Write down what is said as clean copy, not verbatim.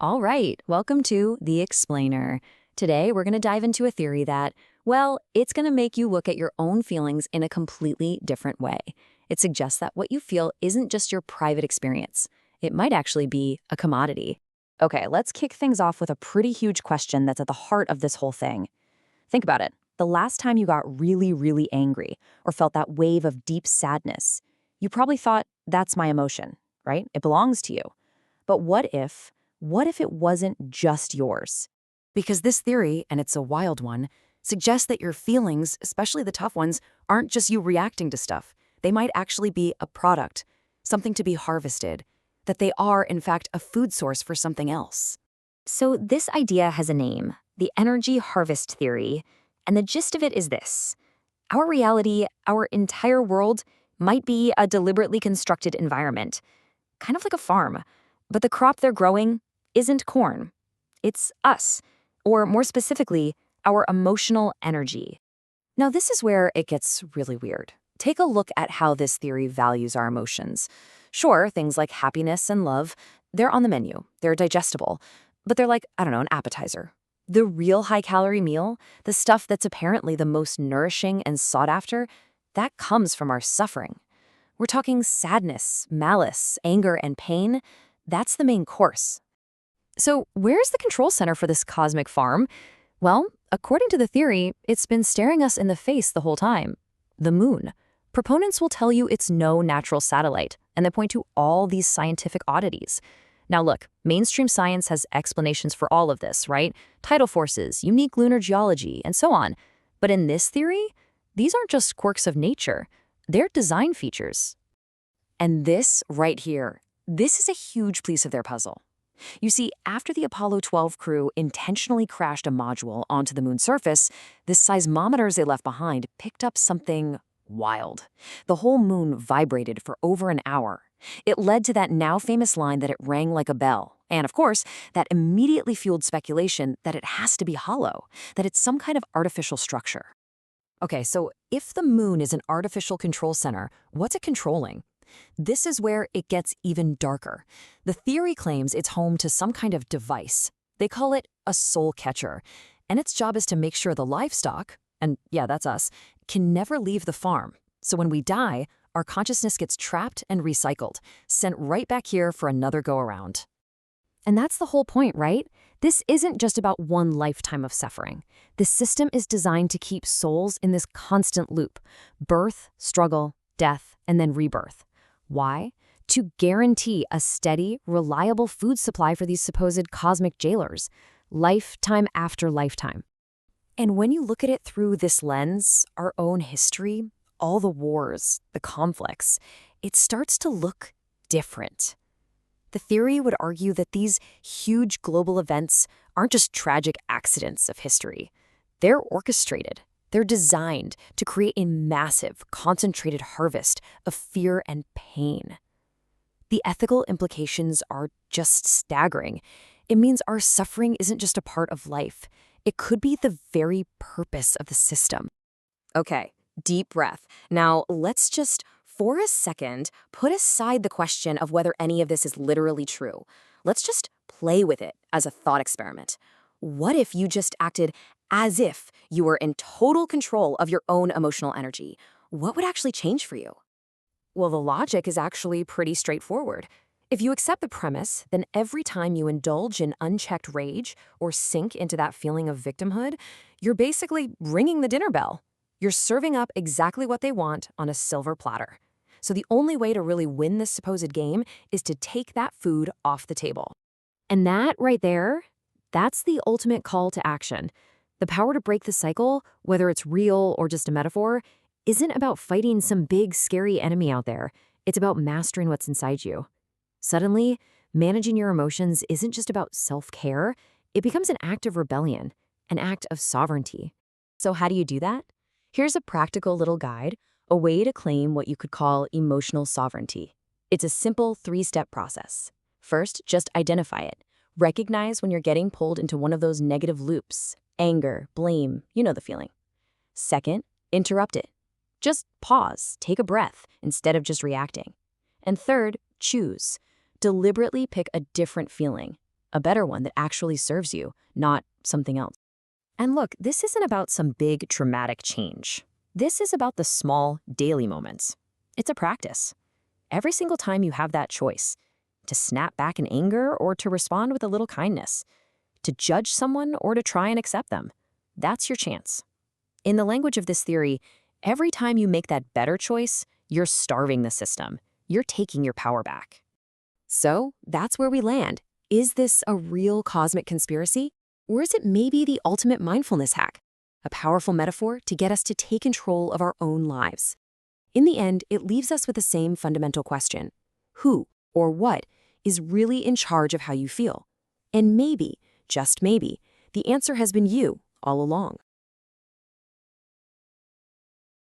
All right, welcome to The Explainer. Today, we're going to dive into a theory that, well, it's going to make you look at your own feelings in a completely different way. It suggests that what you feel isn't just your private experience. It might actually be a commodity. Okay, let's kick things off with a pretty huge question that's at the heart of this whole thing. Think about it. The last time you got really, really angry or felt that wave of deep sadness, you probably thought, that's my emotion, right? It belongs to you. But what if it wasn't just yours? Because this theory, and it's a wild one, suggests that your feelings, especially the tough ones, aren't just you reacting to stuff. They might actually be a product, something to be harvested, that they are, in fact, a food source for something else. So this idea has a name, the energy harvest theory, and the gist of it is this. Our reality, our entire world, might be a deliberately constructed environment, kind of like a farm, but the crop they're growing isn't corn. It's us, or more specifically, our emotional energy. Now, this is where it gets really weird. Take a look at how this theory values our emotions. Sure, things like happiness and love, they're on the menu, they're digestible, but they're like, I don't know, an appetizer. The real high-calorie meal, the stuff that's apparently the most nourishing and sought after, that comes from our suffering. We're talking sadness, malice, anger, and pain. That's the main course. So where's the control center for this cosmic farm? Well, according to the theory, it's been staring us in the face the whole time. The moon. Proponents will tell you it's no natural satellite, and they point to all these scientific oddities. Now look, mainstream science has explanations for all of this, right? Tidal forces, unique lunar geology, and so on. But in this theory, these aren't just quirks of nature. They're design features. And this right here, this is a huge piece of their puzzle. You see, after the Apollo 12 crew intentionally crashed a module onto the moon's surface, the seismometers they left behind picked up something wild. The whole moon vibrated for over an hour. It led to that now famous line that it rang like a bell. And of course, that immediately fueled speculation that it has to be hollow, that it's some kind of artificial structure. Okay, so if the moon is an artificial control center, what's it controlling? This is where it gets even darker. The theory claims it's home to some kind of device. They call it a soul catcher, and its job is to make sure the livestock, and yeah, that's us, can never leave the farm. So when we die, our consciousness gets trapped and recycled, sent right back here for another go-around. And that's the whole point, right? This isn't just about one lifetime of suffering. The system is designed to keep souls in this constant loop: birth, struggle, death, and then rebirth. Why? To guarantee a steady, reliable food supply for these supposed cosmic jailers, lifetime after lifetime. And when you look at it through this lens, our own history, all the wars, the conflicts, it starts to look different. The theory would argue that these huge global events aren't just tragic accidents of history. They're orchestrated. They're designed to create a massive, concentrated harvest of fear and pain. The ethical implications are just staggering. It means our suffering isn't just a part of life. It could be the very purpose of the system. Okay, deep breath. Now, let's just, for a second, put aside the question of whether any of this is literally true. Let's just play with it as a thought experiment. What if you just acted as if you were in total control of your own emotional energy? What would actually change for you? Well, the logic is actually pretty straightforward. If you accept the premise, then every time you indulge in unchecked rage or sink into that feeling of victimhood, you're basically ringing the dinner bell. You're serving up exactly what they want on a silver platter. So the only way to really win this supposed game is to take that food off the table. And that right there, that's the ultimate call to action. The power to break the cycle, whether it's real or just a metaphor, isn't about fighting some big, scary enemy out there. It's about mastering what's inside you. Suddenly, managing your emotions isn't just about self-care. It becomes an act of rebellion, an act of sovereignty. So how do you do that? Here's a practical little guide, a way to claim what you could call emotional sovereignty. It's a simple 3-step process. First, just identify it. Recognize when you're getting pulled into one of those negative loops. Anger, blame, you know the feeling. Second, interrupt it. Just pause, take a breath, instead of just reacting. And third, choose. Deliberately pick a different feeling, a better one that actually serves you, not something else. And look, this isn't about some big, dramatic change. This is about the small, daily moments. It's a practice. Every single time you have that choice, to snap back in anger or to respond with a little kindness, to judge someone or to try and accept them, that's your chance. In the language of this theory, every time you make that better choice, you're starving the system. You're taking your power back. So that's where we land. Is this a real cosmic conspiracy? Or is it maybe the ultimate mindfulness hack? A powerful metaphor to get us to take control of our own lives. In the end, it leaves us with the same fundamental question. Who, or what, is really in charge of how you feel? And maybe, just maybe, the answer has been you all along.